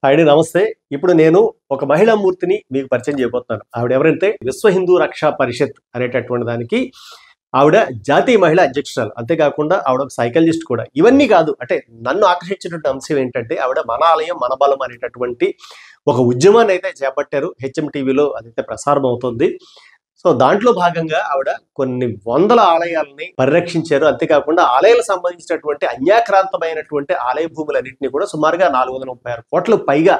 అండి నమస్తే. ఇప్పుడు నేను ఒక మహిళా మూర్తిని మీకు పరిచయం చేయబోతున్నాను. ఆవిడ ఎవరంటే విశ్వ హిందూ రక్షా పరిషత్ అనేటటువంటి దానికి ఆవిడ జాతీయ మహిళా అధ్యక్షురాలు. అంతేకాకుండా ఆవిడ ఒక సైకాలజిస్ట్ కూడా. ఇవన్నీ కాదు, అంటే నన్ను ఆకర్షించినటువంటి అంశం ఏంటంటే ఆవిడ మన ఆలయం మన బలం అనేటటువంటి ఒక ఉద్యమాన్ని అయితే చేపట్టారు. హెచ్ఎం టీవీలో అదైతే ప్రసారం అవుతుంది. సో దాంట్లో భాగంగా ఆవిడ కొన్ని వందల ఆలయాలని పరిరక్షించారు. అంతేకాకుండా ఆలయాలకు సంబంధించినటువంటి అన్యాక్రాంతమైనటువంటి ఆలయ భూములన్నింటినీ కూడా సుమారుగా 436 కోట్లకు పైగా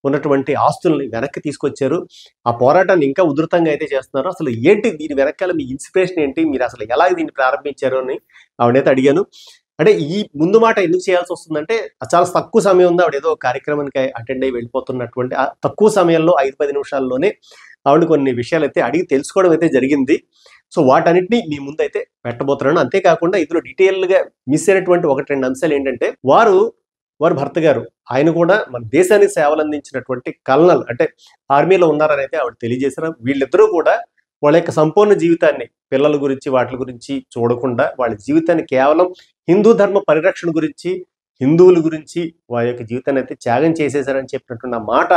ఉన్నటువంటి ఆస్తుల్ని వెనక్కి తీసుకొచ్చారు. ఆ పోరాటాన్ని ఇంకా ఉధృతంగా అయితే చేస్తున్నారు. అసలు ఏంటి దీని వెనకాల మీ ఇన్స్పిరేషన్ ఏంటి, మీరు అసలు ఎలా దీన్ని ప్రారంభించారు అని ఆవిడైతే అడిగాను. అంటే ఈ ముందు మాట ఎందుకు చేయాల్సి వస్తుందంటే చాలా తక్కువ సమయం ఉంది. ఆవిడ ఏదో కార్యక్రమానికి అటెండ్ అయ్యి వెళ్ళిపోతున్నటువంటి ఆ తక్కువ సమయంలో 5-10 నిమిషాల్లోనే ఆవిడ కొన్ని విషయాలు అయితే అడిగి తెలుసుకోవడం అయితే జరిగింది. సో వాటన్నిటిని మీ ముందు అయితే పెట్టబోతున్నాను. అంతేకాకుండా ఇందులో డీటెయిల్గా మిస్ అయినటువంటి 1-2 అంశాలు ఏంటంటే వారి భర్త గారు ఆయన కూడా మన దేశానికి సేవలు అందించినటువంటి కల్నల్, అంటే ఆర్మీలో ఉన్నారని అయితే ఆవిడ తెలియజేశారు. వీళ్ళిద్దరూ కూడా వాళ్ళ యొక్క సంపూర్ణ జీవితాన్ని పిల్లల గురించి వాటి గురించి చూడకుండా వాళ్ళ జీవితాన్ని కేవలం హిందూ ధర్మ పరిరక్షణ గురించి, హిందువుల గురించి వారి యొక్క జీవితాన్ని అయితే త్యాగం చేసేశారని చెప్పినటువంటి మాట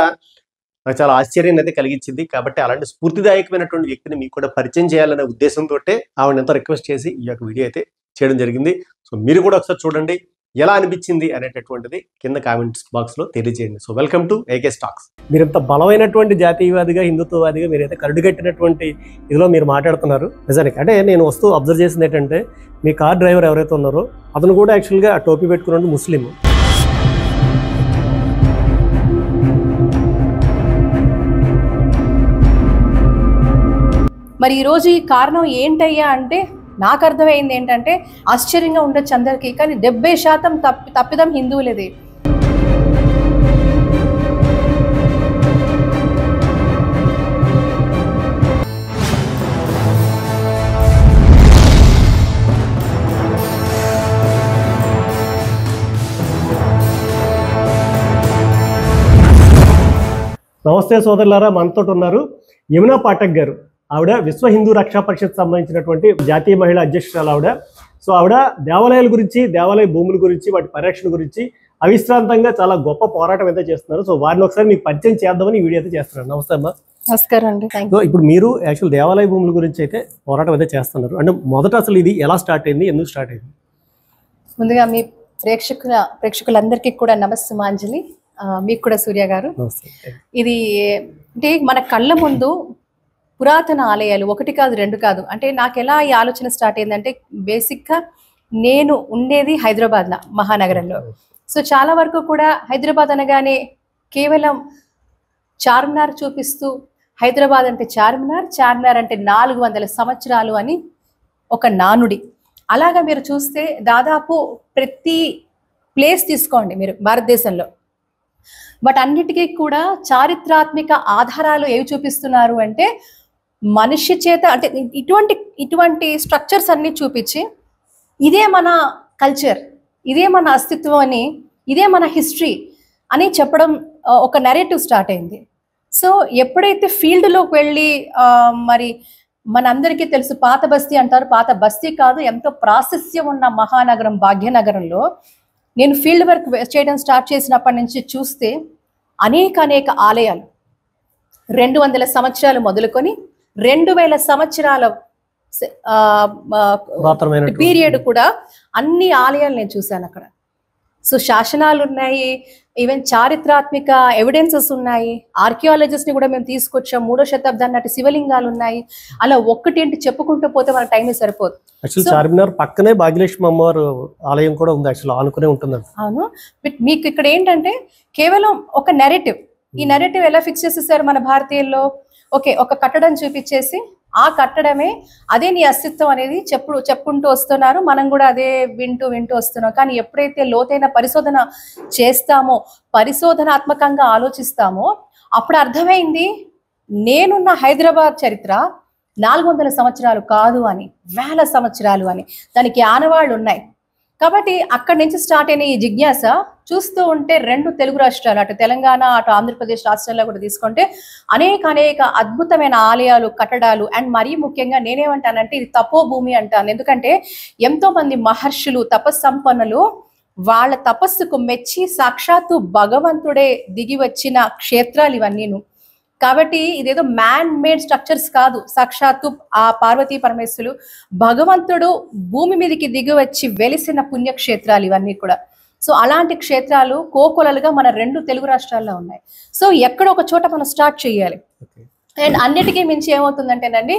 నాకు చాలా ఆశ్చర్యాన్ని అయితే కలిగించింది. కాబట్టి అలాంటి స్ఫూర్తిదాయకమైనటువంటి వ్యక్తిని మీకు కూడా పరిచయం చేయాలనే ఉద్దేశంతో ఆవిడ ఎంతో రిక్వెస్ట్ చేసి ఈ యొక్క వీడియో అయితే చేయడం జరిగింది. సో మీరు కూడా ఒకసారి చూడండి, ఎలా అనిపించింది అనేటటువంటిది కింద కామెంట్స్ బాక్స్ లో తెలియజేయండి. So welcome to AK stocks. మీరు ఇంత బలమైనటువంటి జాతీయవాదిగా, హిందుత్వవాదిగా మీరైతే కరుడుగట్టినటువంటి ఇదిలో మీరు మాట్లాడుతున్నారు. నిజానికి అంటే నేను వస్తూ అబ్జర్వ్ చేసింది ఏంటంటే మీ కార్ డ్రైవర్ ఎవరైతే ఉన్నారో అతను కూడా యాక్చువల్గా టోపీ పెట్టుకున్న ముస్లిం. మరి ఈరోజు ఈ కారణం ఏంటయ్యా అంటే నాకు అర్థమైంది ఏంటంటే ఆశ్చర్యంగా ఉండొచ్చు అందరికీ, కానీ 70% తప్పిదం హిందువులది. నమస్తే సోదరులారా, మనతో ఉన్నారు యమునా పాఠక్ గారు. ఆవిడ విశ్వ హిందూ రక్షా పరిషత్ సంబంధించినటువంటి జాతీయ మహిళా అధ్యక్షురాలు ఆవిడ. సో ఆవిడ దేవాలయాల గురించి, దేవాలయ భూముల గురించి, వాటి పరిరక్షణ గురించి అవిశ్రాంతంగా చాలా గొప్ప పోరాటం అయితే చేస్తున్నారు. సో వారిని ఒకసారి మీకు పరిచయం చేద్దామని ఈ వీడియో అయితే చేస్తున్నారు. నమస్తే అమ్మా. నమస్కారం అండి. సో ఇప్పుడు మీరు యాక్చువల్ దేవాలయ భూముల గురించి అయితే పోరాటం అయితే చేస్తున్నారు. అంటే మొదట అసలు ఇది ఎలా స్టార్ట్ అయింది, ఎందుకు స్టార్ట్ అయింది? ముందుగా మీ ప్రేక్షకులందరికీ కూడా నమస్సుమాంజలి. మీకు కూడా సూర్య గారు. ఇది అంటే మన కళ్ళ ముందు పురాతన ఆలయాలు 1 కాదు 2 కాదు. అంటే నాకు ఎలా ఈ ఆలోచన స్టార్ట్ అయిందంటే బేసిక్గా నేను ఉండేది హైదరాబాద్లో, మహానగరంలో. సో చాలా వరకు కూడా హైదరాబాద్ అనగానే కేవలం చార్మినార్ చూపిస్తూ హైదరాబాద్ అంటే చార్మినార్ అంటే 400 సంవత్సరాలు అని ఒక నానుడి. అలాగా మీరు చూస్తే దాదాపు ప్రతి ప్లేస్ తీసుకోండి మీరు భారతదేశంలో, బట్ అన్నిటికీ కూడా చారిత్రాత్మక ఆధారాలు ఏవి చూపిస్తున్నారు అంటే మనిషి చేత, అంటే ఇటువంటి స్ట్రక్చర్స్ అన్ని చూపించి ఇదే మన కల్చర్, ఇదే మన అస్తిత్వం అని, ఇదే మన హిస్టరీ అని చెప్పడం ఒక నెరేటివ్ స్టార్ట్ అయింది. సో ఎప్పుడైతే ఫీల్డ్లోకి వెళ్ళి మరి మనందరికీ తెలుసు పాత బస్తీ అంటారు, పాత బస్తీ కాదు, ఎంతో ప్రాశస్త్యం ఉన్న మహానగరం భాగ్యనగరంలో నేను ఫీల్డ్ వర్క్ చేయడం స్టార్ట్ చేసినప్పటి నుంచి చూస్తే అనేక ఆలయాలు 200 సంవత్సరాలు మొదలుకొని 2000 సంవత్సరాల పీరియడ్ కూడా అన్ని ఆలయాలు నేను చూశాను అక్కడ. సో శాసనాలు ఉన్నాయి, ఈవెన్ చారిత్రాత్మక ఎవిడెన్సెస్ ఉన్నాయి, ఆర్కియాలజిస్ట్ని కూడా మేము తీసుకొచ్చాం. 3వ శతాబ్దాన్ని నాటి శివలింగాలు ఉన్నాయి. అలా ఒక్కటేంటి చెప్పుకుంటూ పోతే మన టైమే సరిపోదు. చార్మినార్ పక్కనే భాగ్యలక్ష్మి అమ్మవారు ఆలయం కూడా ఉంది, యాక్చువల్ ఆనుకునే ఉంటుంది. అవును, బట్ మీకు ఇక్కడ ఏంటంటే కేవలం ఒక నెరేటివ్. ఈ నెరేటివ్ ఎలా ఫిక్స్ చేసేసారు మన భారతీయుల్లో? ఓకే, ఒక కట్టడం చూపించేసి ఆ కట్టడమే అదే నీ అస్తిత్వం అనేది చెప్పుకుంటూ వస్తున్నారు. మనం కూడా అదే వింటూ వస్తున్నాం. కానీ ఎప్పుడైతే లోతైన పరిశోధన చేస్తామో, పరిశోధనాత్మకంగా ఆలోచిస్తామో, అప్పుడు అర్థమైంది నేనున్న హైదరాబాద్ చరిత్ర 400 సంవత్సరాలు కాదు అని, 1000 సంవత్సరాలు అని, దానికి ఆనవాళ్ళు ఉన్నాయి. కాబట్టి అక్కడి నుంచి స్టార్ట్ అయిన ఈ జిజ్ఞాస చూస్తూ ఉంటే 2 తెలుగు రాష్ట్రాలు, అటు తెలంగాణ అటు ఆంధ్రప్రదేశ్ రాష్ట్రాల్లో కూడా తీసుకుంటే అనేక అద్భుతమైన ఆలయాలు, కట్టడాలు. అండ్ మరీ ముఖ్యంగా నేనేమంటానంటే ఇది తపోభూమి అంటాను. ఎందుకంటే ఎంతో మంది మహర్షులు, తపస్సంపన్నులు వాళ్ళ తపస్సుకు మెచ్చి సాక్షాత్తు భగవంతుడే దిగి వచ్చిన క్షేత్రాలు ఇవన్నీను. కాబట్టి ఇదేదో మ్యాన్ మేడ్ స్ట్రక్చర్స్ కాదు, సాక్షాత్తు ఆ పార్వతీ పరమేశ్వరులు భగవంతుడు భూమి మీదకి దిగి వచ్చి వెలిసిన పుణ్యక్షేత్రాలు ఇవన్నీ కూడా. సో అలాంటి క్షేత్రాలు కోకొలలుగా మన 2 తెలుగు రాష్ట్రాల్లో ఉన్నాయి. సో ఎక్కడో ఒక చోట మనం స్టార్ట్ చేయాలి. అండ్ అన్నిటికీ మించి ఏమవుతుందంటేనండి,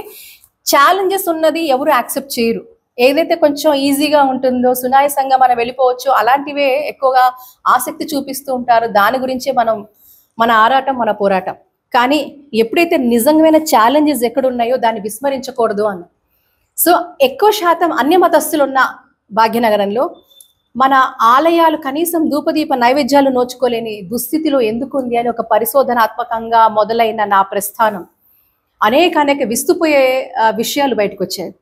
ఛాలెంజెస్ ఉన్నది ఎవరు యాక్సెప్ట్ చేయరు. ఏదైతే కొంచెం ఈజీగా ఉంటుందో, సునాయాసంగా మనం వెళ్ళిపోవచ్చు, అలాంటివే ఎక్కువగా ఆసక్తి చూపిస్తూ ఉంటారు. దాని గురించే మన ఆరాటం, మన పోరాటం. కానీ ఎప్పుడైతే నిజమైన ఛాలెంజెస్ ఎక్కడున్నాయో దాన్ని విస్మరించకూడదు అని. సో ఎక్కువ శాతం అన్య మతస్థులు ఉన్న భాగ్యనగరంలో మన ఆలయాలు కనీసం ధూపదీప నైవేద్యాలు నోచుకోలేని దుస్థితిలో ఎందుకు ఉంది అని ఒక పరిశోధనాత్మకంగా మొదలైన నా ప్రస్థానం అనేక విస్తుపోయే విషయాలు బయటకు వచ్చాయి.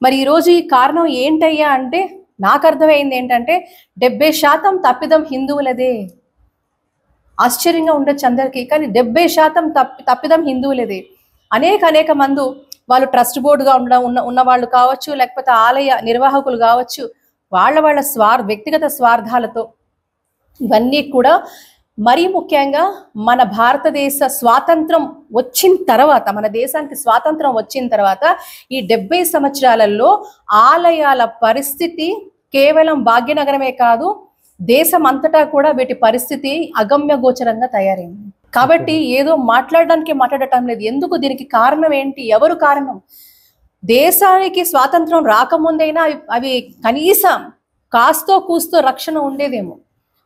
మరి ఈరోజు ఈ కారణం ఏంటయ్యా అంటే, నాకు అర్థమైంది ఏంటంటే 70% తప్పిదం హిందువులదే. ఆశ్చర్యంగా ఉండొచ్చు అందరికీ, కానీ 70% తప్పిదం హిందువులదే. అనేక మంది వాళ్ళు ట్రస్ట్ బోర్డుగా ఉన్న వాళ్ళు కావచ్చు, లేకపోతే ఆలయ నిర్వాహకులు కావచ్చు, వాళ్ళ వ్యక్తిగత స్వార్థాలతో ఇవన్నీ కూడా. మరీ ముఖ్యంగా మన భారతదేశ స్వాతంత్రం వచ్చిన తర్వాత, మన దేశానికి స్వాతంత్రం వచ్చిన తర్వాత ఈ 70 సంవత్సరాలలో ఆలయాల పరిస్థితి కేవలం భాగ్యనగరమే కాదు, దేశం అంతటా కూడా వీటి పరిస్థితి అగమ్య గోచరంగా తయారైంది. కాబట్టి ఏదో మాట్లాడటం లేదు. ఎందుకు? దీనికి కారణం ఏంటి? ఎవరు కారణం? దేశానికి స్వాతంత్రం రాకముందైనా అవి కనీసం కాస్తో కూస్తో రక్షణ ఉండేదేమో.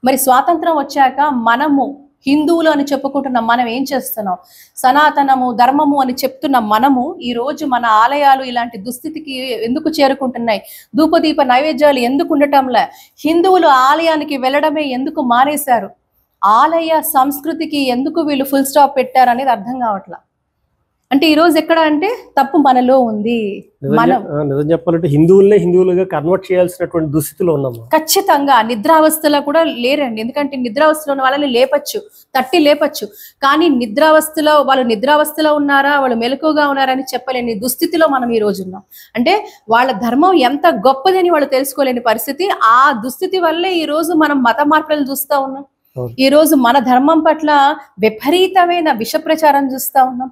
మరి స్వాతంత్రం వచ్చాక మనము హిందువులు అని చెప్పుకుంటున్న మనం ఏం చేస్తున్నాం? సనాతనము ధర్మము అని చెప్తున్న మనము ఈ రోజు మన ఆలయాలు ఇలాంటి దుస్థితికి ఎందుకు చేరుకుంటున్నాయి? ధూపదీప నైవేద్యాలు ఎందుకు ఉండటంలే? హిందువులు ఆలయానికి వెళ్ళడమే ఎందుకు మానేశారు? ఆలయ సంస్కృతికి ఎందుకు వీళ్ళు ఫుల్ స్టాప్ పెట్టారు అనేది అర్థం కావట్లా. అంటే ఈ రోజు ఎక్కడ అంటే తప్పు మనలో ఉంది. నిజం చెప్పాలంటే హిందువులుగా కన్వర్ట్ చేయాల్సినటువంటి దుస్థితిలో ఉన్నాము. ఖచ్చితంగా నిద్రావస్థలో కూడా లేరండి. ఎందుకంటే నిద్రావస్థలో ఉన్న వాళ్ళని తట్టి లేపచ్చు, కానీ వాళ్ళు నిద్రావస్థలో ఉన్నారా, వాళ్ళు మెలకుగా ఉన్నారా అని చెప్పలేని దుస్థితిలో మనం ఈ రోజు ఉన్నాం. అంటే వాళ్ళ ధర్మం ఎంత గొప్పదని వాళ్ళు తెలుసుకోలేని పరిస్థితి. ఆ దుస్థితి వల్లే ఈ రోజు మనం మత మార్పులను చూస్తా ఉన్నాం. ఈ రోజు మన ధర్మం పట్ల విపరీతమైన విష ప్రచారం చూస్తా ఉన్నాం.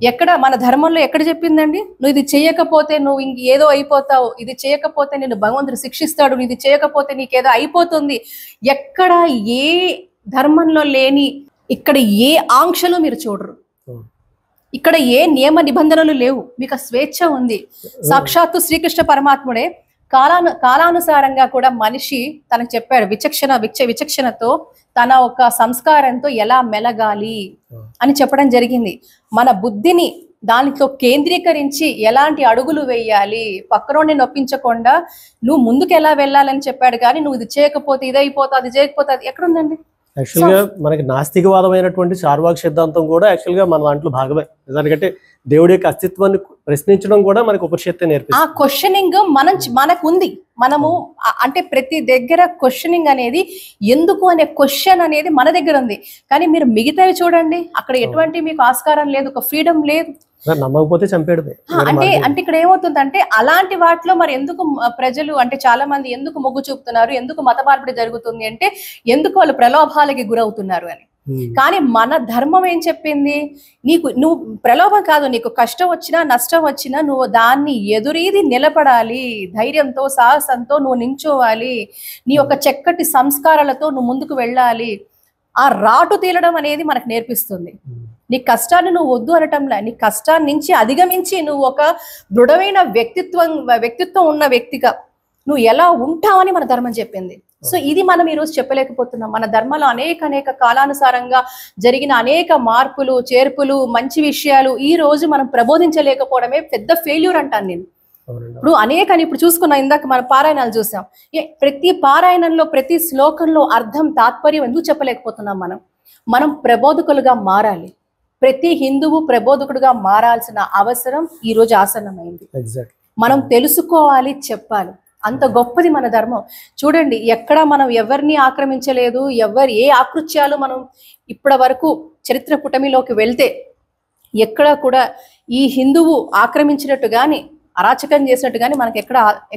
ఎక్కడ మన ధర్మంలో ఎక్కడ చెప్పిందండి, నువ్వు ఇది చేయకపోతే నువ్వు ఏదో అయిపోతావు, ఇది చేయకపోతే నిన్ను భగవంతుడు శిక్షిస్తాడు, ఇది చేయకపోతే నీకేదో అయిపోతుంది. ఎక్కడ ఏ ధర్మంలో లేని, ఇక్కడ ఏ ఆంక్షలు మీరు చూడరు, ఇక్కడ ఏ నియమ నిబంధనలు లేవు, మీకు స్వేచ్ఛ ఉంది. సాక్షాత్తు శ్రీకృష్ణ పరమాత్ముడే కాలానుసారంగా కూడా మనిషి తనకు చెప్పాడు, విచక్షణతో తన ఒక సంస్కారంతో ఎలా మెలగాలి అని చెప్పడం జరిగింది. మన బుద్ధిని దానితో కేంద్రీకరించి ఎలాంటి అడుగులు వేయాలి, పక్కనోడిని నొప్పించకుండా నువ్వు ముందుకు ఎలా వెళ్ళాలని చెప్పాడు. కానీ నువ్వు ఇది చేయకపోతే ఇది అయిపోతా, అది చేయకపోతే అది ఎక్కడుందండి? యాక్చువల్గా మనకి నాస్తికవాదమైనటువంటి చార్వాక సిద్ధాంతం కూడా యాక్చువల్గా మన దాంట్లో భాగమే. ఎందుకంటే దేవుడి యొక్క అస్తిత్వాన్ని ప్రశ్నించడం కూడా మనకు ఉపనిషత్తు నేర్పిస్తుంది. ఆ క్వశ్చనింగ్ మనకు ఉంది. మనము అంటే ప్రతి దగ్గర క్వశ్చనింగ్ అనేది, ఎందుకు అనే క్వశ్చన్ అనేది మన దగ్గర ఉంది. కానీ మీరు మిగతావి చూడండి, అక్కడ ఎటువంటి మీకు ఆస్కారం లేదు, ఒక ఫ్రీడమ్ లేదు. నమ్మకపోతే చంపేయడమే. అంటే ఇక్కడ ఏమవుతుందంటే అలాంటి వాటిలో మరి ఎందుకు ప్రజలు అంటే చాలా మంది ఎందుకు మొగ్గు చూపుతున్నారు, ఎందుకు మత మార్పిడి జరుగుతుంది అంటే ఎందుకు వాళ్ళు ప్రలోభాలకి గురవుతున్నారు అని. కానీ మన ధర్మం ఏం చెప్పింది? నువ్వు ప్రలోభం కాదు, నీకు కష్టం వచ్చినా నష్టం వచ్చినా నువ్వు దాన్ని ఎదురీది నిలబడాలి, ధైర్యంతో సాహసంతో నువ్వు నించోవాలి, నీ యొక్క చక్కటి సంస్కారాలతో నువ్వు ముందుకు వెళ్ళాలి. ఆ రాటు తీయడం అనేది మనకు నేర్పిస్తుంది. నీ కష్టాన్ని నువ్వు వద్దు అనటంలా, నీ కష్టాన్ని నుంచి అధిగమించి నువ్వు ఒక దృఢమైన వ్యక్తిత్వం ఉన్న వ్యక్తిగా నువ్వు ఎలా ఉంటావని మన ధర్మం చెప్పింది. సో ఇది మనం ఈరోజు చెప్పలేకపోతున్నాం. మన ధర్మంలో అనేక కాలానుసారంగా జరిగిన అనేక మార్పులు చేర్పులు మంచి విషయాలు ఈ రోజు మనం ప్రబోధించలేకపోవడమే పెద్ద ఫెయిల్యూర్ అంటాను నేను. ఇప్పుడు చూసుకున్నాం, ఇందాక మన పారాయణాలు చూసాం. ప్రతి పారాయణంలో ప్రతి శ్లోకంలో అర్థం తాత్పర్యం ఎందుకు చెప్పలేకపోతున్నాం? మనం ప్రబోధకులుగా మారాలి. ప్రతి హిందువు ప్రబోధకుడుగా మారాల్సిన అవసరం ఈ రోజు ఆసన్నమైంది. మనం తెలుసుకోవాలి, చెప్పాలి. అంత గొప్పది మన ధర్మం. చూడండి, ఎక్కడ మనం ఎవరిని ఆక్రమించలేదు, ఏ ఆకృత్యాలు మనం ఇప్పటి వరకు చరిత్ర పుటమిలోకి వెళ్తే ఎక్కడ కూడా ఈ హిందువు ఆక్రమించినట్టు కానీ అరాచకం చేసినట్టు కానీ మనకి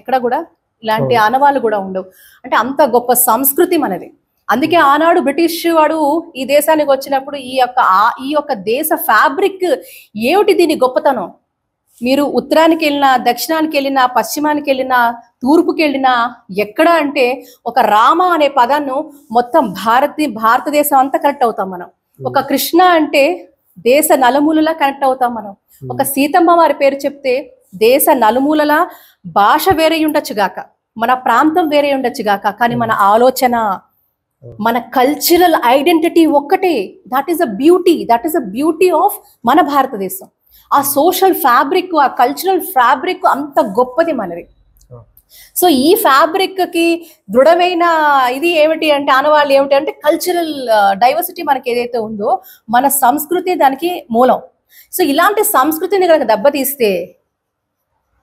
ఎక్కడ కూడా ఇలాంటి ఆనవాళ్ళు కూడా ఉండవు. అంటే అంత గొప్ప సంస్కృతి మనది. అందుకే ఆనాడు బ్రిటిష్ వాడు ఈ దేశానికి వచ్చినప్పుడు ఈ యొక్క దేశ ఫ్యాబ్రిక్ ఏమిటి, దీని గొప్పతనం. మీరు ఉత్తరానికి వెళ్ళినా, దక్షిణానికి వెళ్ళినా, పశ్చిమానికి వెళ్ళినా, తూర్పుకి వెళ్ళినా, ఎక్కడ అంటే ఒక రామ అనే పదాన్ని మొత్తం భారతదేశం అంతా కనెక్ట్ అవుతాం మనం. ఒక కృష్ణ అంటే దేశ నలుమూలలా కనెక్ట్ అవుతాం మనం. ఒక సీతమ్మ వారి పేరు చెప్తే దేశ నలుమూలలా, భాష వేరే ఉండొచ్చు గాక, మన ప్రాంతం వేరే ఉండొచ్చు గాక, కానీ మన ఆలోచన, మన కల్చరల్ ఐడెంటిటీ ఒక్కటే. That is a beauty of మన భారతదేశం. ఆ సోషల్ ఫ్యాబ్రిక్, ఆ కల్చరల్ ఫ్యాబ్రిక్ అంత గొప్పది మనది. సో ఈ ఫ్యాబ్రిక్ కి దృఢమైన ఇది ఏమిటి అంటే, ఆనవాళ్ళు ఏమిటి అంటే కల్చరల్ డైవర్సిటీ మనకి ఏదైతే ఉందో మన సంస్కృతి దానికి మూలం. సో ఇలాంటి సంస్కృతిని కనుక దెబ్బతీస్తే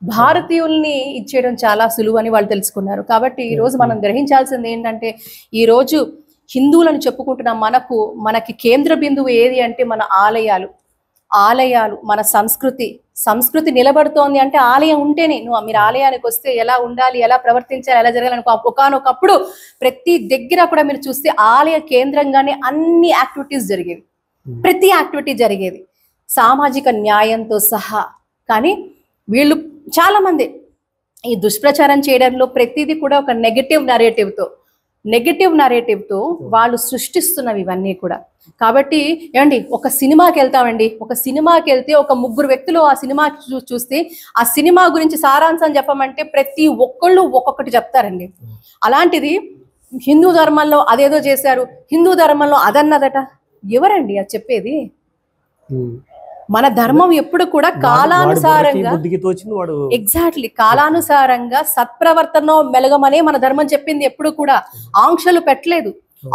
భారతీయుల్ని ఇచ్చేయడం చాలా సులువు అని వాళ్ళు తెలుసుకున్నారు. కాబట్టి ఈ రోజు మనం గ్రహించాల్సింది ఏంటంటే, ఈ రోజు హిందువులను చెప్పుకుంటున్న మనకి కేంద్ర బిందువు ఏది అంటే మన ఆలయాలు, మన సంస్కృతి నిలబడుతోంది అంటే ఆలయం ఉంటేనే. మీరు ఆలయానికి వస్తే ఎలా ఉండాలి, ఎలా ప్రవర్తించాలి, ఎలా జరగాలని ఒకనొకప్పుడు ప్రతి దగ్గర కూడా మీరు చూస్తే ఆలయ కేంద్రంగానే అన్ని యాక్టివిటీస్ జరిగేవి, ప్రతి యాక్టివిటీ జరిగేది సామాజిక న్యాయంతో సహా. కానీ వీళ్ళు చాలా మంది ఈ దుష్ప్రచారం చేయడంలో ప్రతిదీ కూడా ఒక నెగటివ్ నరేటివ్తో వాళ్ళు సృష్టిస్తున్నవి ఇవన్నీ కూడా. కాబట్టి ఏమండి, ఒక సినిమాకి వెళ్తామండి, ఒక సినిమాకి వెళ్తే ఒక ముగ్గురు వ్యక్తులు ఆ సినిమా చూస్తే ఆ సినిమా గురించి సారాంశం చెప్పమంటే ప్రతి ఒక్కళ్ళు ఒక్కొక్కటి చెప్తారండి. అలాంటిది హిందూ ధర్మంలో అదేదో చేశారు, హిందూ ధర్మంలో అదన్నదట. ఎవరండి అది చెప్పేది? మన ధర్మం ఎప్పుడు కూడా కాలానుసారంగా, ఎగ్జాక్ట్లీ కాలానుసారంగా సత్ప్రవర్తన మెలగమనే మన ధర్మం చెప్పింది. ఎప్పుడు కూడా ఆంక్షలు పెట్టలేదు,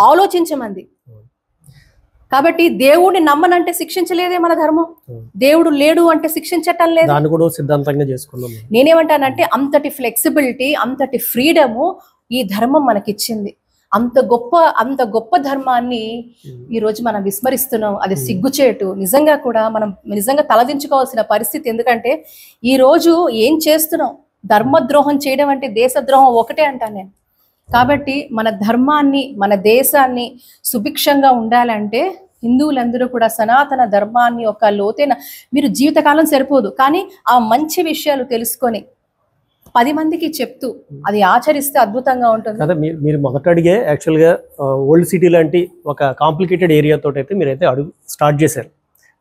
ఆలోచించమంది. కాబట్టి దేవుడిని నమ్మనంటే శిక్షించలేదే మన ధర్మం, దేవుడు లేడు అంటే శిక్షించటం లేదు. నేనేమంటానంటే అంతటి ఫ్లెక్సిబిలిటీ, అంతటి ఫ్రీడము ఈ ధర్మం మనకిచ్చింది. అంత గొప్ప ధర్మాన్ని ఈ రోజు మనం విస్మరిస్తున్నాం. అది సిగ్గుచేటు. నిజంగా కూడా మనం తలదించుకోవాల్సిన పరిస్థితి. ఎందుకంటే ఈ రోజు ఏం చేస్తున్నాం, ధర్మద్రోహం చేయడం అంటే దేశద్రోహం ఒకటే అంటాను నేను. కాబట్టి మన ధర్మాన్ని, మన దేశాన్ని సుభిక్షంగా ఉండాలంటే హిందువులందరూ కూడా సనాతన ధర్మాన్ని ఒక లోతైన, మీరు జీవితకాలం సరిపోదు కానీ ఆ మంచి విషయాలు తెలుసుకొని 10 మందికి చెప్తూ అది ఆచరిస్తే అద్భుతంగా ఉంటుంది కదా. మీరు మొదట అడిగే యాక్చువల్గా ఓల్డ్ సిటీ లాంటి ఒక కాంప్లికేటెడ్ ఏరియాతో అయితే మీరైతే అడుగు స్టార్ట్ చేశారు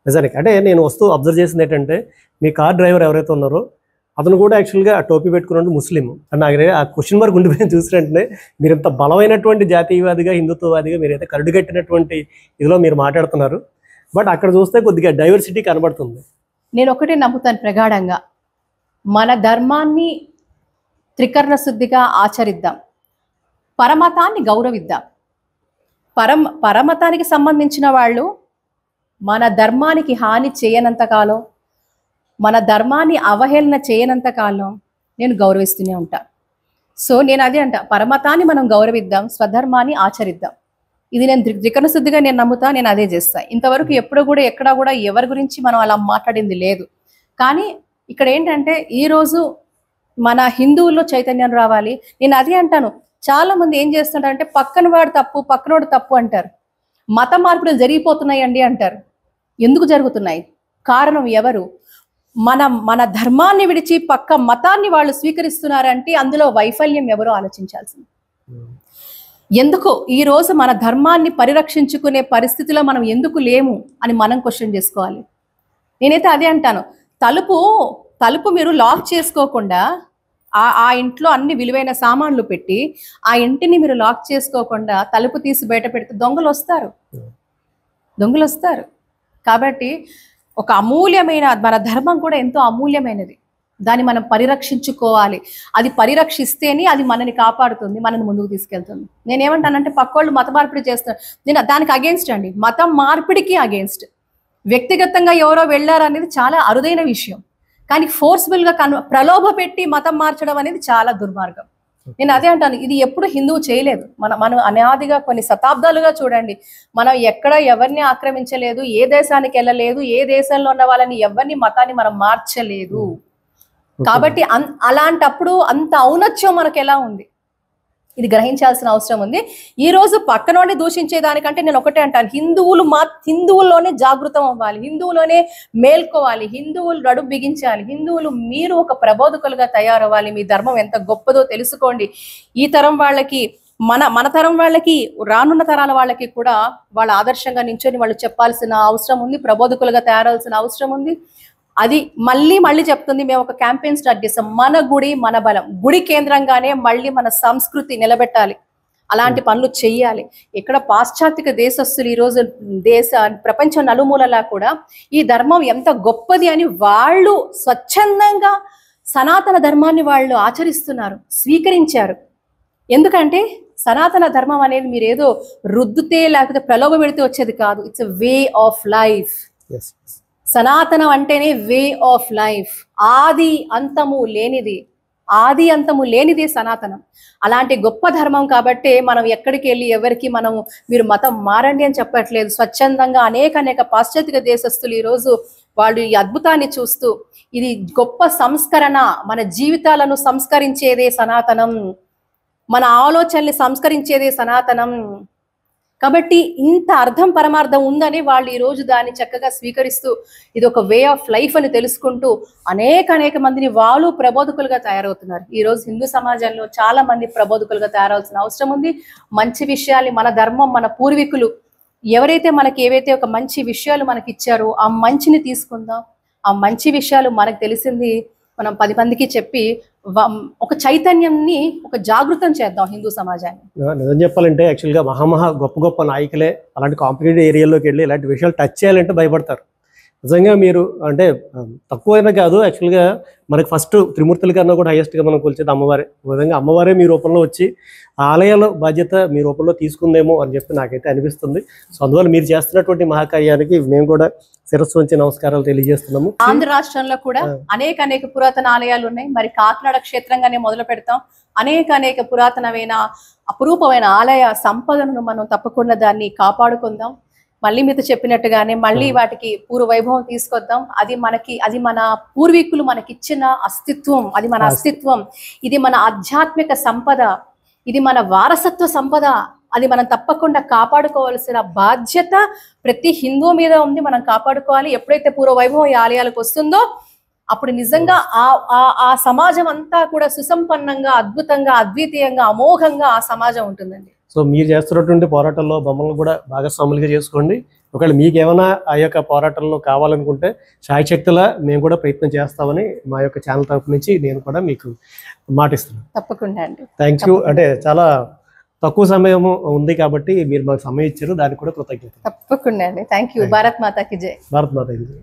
నిజానికి. అంటే నేను వస్తూ అబ్జర్వ్ చేసింది ఏంటంటే, మీ కార్ డ్రైవర్ ఎవరైతే ఉన్నారో అతను కూడా యాక్చువల్గా ఆ టోపీ పెట్టుకున్నాడు ముస్లిం. అండ్ నాకు ఆ క్వశ్చన్ మార్క్ ఉండిపోయింది చూసినట్టునే. మీరు ఇంత బలమైనటువంటి జాతీయవాదిగా, హిందుత్వవాదిగా మీరైతే కరుడుగట్టినటువంటి ఇదిలో మీరు మాట్లాడుతున్నారు. బట్ అక్కడ చూస్తే కొద్దిగా డైవర్సిటీ కనబడుతుంది. నేను ఒకటే నమ్ముతాను ప్రగాఢంగా, మన ధర్మాన్ని త్రికరణ శుద్ధిగా ఆచరిద్దాం, పరమతాన్ని గౌరవిద్దాం. పరమతానికి సంబంధించిన వాళ్ళు మన ధర్మానికి హాని చేయనంత కాలం, మన ధర్మాన్ని అవహేళన చేయనంత కాలం నేను గౌరవిస్తూనే ఉంటా. సో నేను అదే అంట, పరమతాన్ని మనం గౌరవిద్దాం, స్వధర్మాన్ని ఆచరిద్దాం. ఇది నేను త్రికరణ శుద్ధిగా నేను నమ్ముతా, నేను అదే చేస్తా. ఇంతవరకు ఎప్పుడు కూడా ఎక్కడా కూడా ఎవరి గురించి మనం అలా మాట్లాడింది లేదు. కానీ ఇక్కడ ఏంటంటే ఈరోజు మన హిందువుల్లో చైతన్యం రావాలి. నేను అదే అంటాను, చాలా మంది ఏం చేస్తుంటారంటే పక్కనవాడు తప్పు, పక్కనోడు తప్పు అంటారు. మత మార్పులు జరిగిపోతున్నాయండి అంటారు. ఎందుకు జరుగుతున్నాయి? కారణం ఎవరు? మన ధర్మాన్ని విడిచి పక్క మతాన్ని వాళ్ళు స్వీకరిస్తున్నారంటే అందులో వైఫల్యం ఎవరో ఆలోచించాల్సింది. ఎందుకు ఈ రోజు మన ధర్మాన్ని పరిరక్షించుకునే పరిస్థితిలో మనం ఎందుకు లేము అని మనం క్వశ్చన్ చేసుకోవాలి. నేనైతే అదే అంటాను, తలుపు మీరు లాక్ చేసుకోకుండా, ఆ ఇంట్లో అన్ని విలువైన సామాన్లు పెట్టి ఆ ఇంటిని మీరు లాక్ చేసుకోకుండా తలుపు తీసి బయట పెడితే దొంగలు వస్తారు. కాబట్టి ఒక అమూల్యమైన మన ధర్మం కూడా ఎంతో అమూల్యమైనది. దాన్ని మనం పరిరక్షించుకోవాలి. అది పరిరక్షిస్తేనే అది మనని కాపాడుతుంది, మనని ముందుకు తీసుకెళ్తుంది. నేనేమంటానంటే పక్కోళ్ళు మత మార్పిడి చేస్తారు, నేను దానికి అగేన్స్ట్ అండి. మతం మార్పిడికి అగేన్స్ట్. వ్యక్తిగతంగా ఎవరో వెళ్ళారు అనేది చాలా అరుదైన విషయం. కానీ ఫోర్స్ఫుల్గా ప్రలోభ పెట్టి మతం మార్చడం అనేది చాలా దుర్మార్గం. నేను అదే అంటాను, ఇది ఎప్పుడు హిందువు చేయలేదు. మనం అనాదిగా కొన్ని శతాబ్దాలుగా చూడండి, మనం ఎక్కడ ఎవరిని ఆక్రమించలేదు, ఏ దేశానికి వెళ్ళలేదు, ఏ దేశంలో ఉన్న వాళ్ళని ఎవరిని మతాన్ని మనం మార్చలేదు. కాబట్టి అలాంటప్పుడు అంత ఔన్నత్యం మనకు ఎలా ఉంది, ఇది గ్రహించాల్సిన అవసరం ఉంది. ఈ రోజు పక్కనోడిని దూషించే దానికంటే నేను ఒకటే అంటాను, హిందువుల్లోనే జాగృతం అవ్వాలి, హిందువులోనే మేల్కోవాలి, హిందువులు నడుం బిగించాలి, హిందువులు మీరు ఒక ప్రబోధకులుగా తయారవ్వాలి, మీ ధర్మం ఎంత గొప్పదో తెలుసుకోండి. ఈ తరం వాళ్ళకి మన తరం వాళ్ళకి రానున్న తరాల వాళ్ళకి కూడా వాళ్ళ ఆదర్శంగా నించొని వాళ్ళు చెప్పాల్సిన అవసరం ఉంది, ప్రబోధకులుగా తయారవలసిన అవసరం ఉంది. అది మళ్ళీ చెప్తుంది, మేము ఒక క్యాంపెయిన్ స్టార్ట్ చేస్తాం, మన గుడి మన బలం. గుడి కేంద్రంగానే మళ్ళీ మన సంస్కృతి నిలబెట్టాలి, అలాంటి పనులు చెయ్యాలి. ఇక్కడ పాశ్చాత్య దేశస్తులు ఈరోజు ప్రపంచం నలుమూలలా కూడా ఈ ధర్మం ఎంత గొప్పది అని వాళ్ళు స్వచ్ఛందంగా సనాతన ధర్మాన్ని వాళ్ళు ఆచరిస్తున్నారు, స్వీకరించారు. ఎందుకంటే సనాతన ధర్మం అనేది మీరు ఏదో రుద్దుతే లేకపోతే ప్రలోభ పెడితే వచ్చేది కాదు, it's a way of life. సనాతనం అంటేనే వే ఆఫ్ లైఫ్, ఆది అంతము లేనిది సనాతనం. అలాంటి గొప్ప ధర్మం కాబట్టే మనం ఎక్కడికి వెళ్ళి ఎవరికి మీరు మతం మారండి అని చెప్పట్లేదు. స్వచ్ఛందంగా అనేక పాశ్చాత్య దేశస్తులు ఈరోజు వాళ్ళు ఈ అద్భుతాన్ని చూస్తూ, ఇది గొప్ప సంస్కరణ, మన జీవితాలను సంస్కరించేదే సనాతనం, మన ఆలోచనల్ని సంస్కరించేదే సనాతనం. కాబట్టి ఇంత అర్థం పరమార్థం ఉందని వాళ్ళు ఈ రోజు దాన్ని చక్కగా స్వీకరిస్తూ ఇది ఒక వే ఆఫ్ లైఫ్ అని తెలుసుకుంటూ అనేక మందిని వాళ్ళు ప్రబోధకులుగా తయారవుతున్నారు. ఈ రోజు హిందూ సమాజంలో చాలా మంది ప్రబోధకులుగా తయారవలసిన అవసరం ఉంది. మంచి విషయాలు, మన ధర్మం, మన పూర్వీకులు ఎవరైతే మనకి ఏవైతే ఒక మంచి విషయాలు మనకి ఇచ్చారో ఆ మంచిని తీసుకుందాం. ఆ మంచి విషయాలు మనకు తెలిసింది మనం 10 మందికి చెప్పి ఒక చైతన్యంని ఒక జాగృతం చేద్దాం హిందూ సమాజాన్ని. నిజం చెప్పాలంటే యాక్చువల్గా గొప్ప నాయకులే అలాంటి కాంపిటేటివ్ ఏరియాలోకి వెళ్ళి ఇలాంటి విషయాలు టచ్ చేయాలంటే భయపడతారు. నిజంగా మీరు అంటే తక్కువైనా కాదు, యాక్చువల్గా మనకి ఫస్ట్ త్రిమూర్తుల కన్నా కూడా హైయెస్ట్గా మనం కొలిచేది అమ్మవారే. విధంగా అమ్మవారే మీ రూపంలో వచ్చి ఆలయాల బాధ్యత మీ రూపంలో తీసుకుందేమో అని చెప్పి నాకైతే అనిపిస్తుంది. సో అందువల్ల మీరు చేస్తున్నటువంటి మహాకార్యానికి మేము కూడా శిరస్సు వంచి నమస్కారాలు తెలియజేస్తున్నాము. ఆంధ్ర రాష్ట్రంలో కూడా అనేక పురాతన ఆలయాలు ఉన్నాయి. మరి కాకినాడ క్షేత్రంగానే మొదలు పెడతాం. అనేక పురాతనమైన అపురూపమైన ఆలయ సంపదను మనం తప్పకుండా దాన్ని కాపాడుకుందాం. మళ్ళీ మీతో చెప్పినట్టుగానే మళ్ళీ వాటికి పూర్వ వైభవం తీసుకొద్దాం. అది మన పూర్వీకులు మనకిచ్చిన అస్తిత్వం, అది మన అస్తిత్వం, ఇది మన ఆధ్యాత్మిక సంపద, ఇది మన వారసత్వ సంపద. అది మనం తప్పకుండా కాపాడుకోవాల్సిన బాధ్యత ప్రతి హిందూ మీద ఉంది. మనం కాపాడుకోవాలి. ఎప్పుడైతే పూర్వ వైభవం ఈ ఆలయాలకు వస్తుందో అప్పుడు నిజంగా ఆ సమాజం అంతా కూడా సుసంపన్నంగా, అద్భుతంగా, అద్వితీయంగా, అమోఘంగా ఆ సమాజం ఉంటుందండి. సో మీరు చేస్తున్నటువంటి పోరాటంలో మమ్మల్ని కూడా భాగస్వాములుగా చేసుకోండి. ఒకవేళ మీకు ఏమైనా ఆ యొక్క పోరాటంలో కావాలనుకుంటే శాయశక్తులా మేము కూడా ప్రయత్నం చేస్తామని మా యొక్క ఛానల్ తరఫు నుంచి నేను కూడా మీకు మాటిస్తున్నాను. తప్పకుండా అండి. Thank you. అంటే చాలా తక్కువ సమయం ఉంది కాబట్టి మీరు మాకు సమయం ఇచ్చారు, దానికి కూడా కృతజ్ఞత. తప్పకుండా అండి. Thank you. భారత్ మాతాకి జై. భారత్ మాతాకి జై.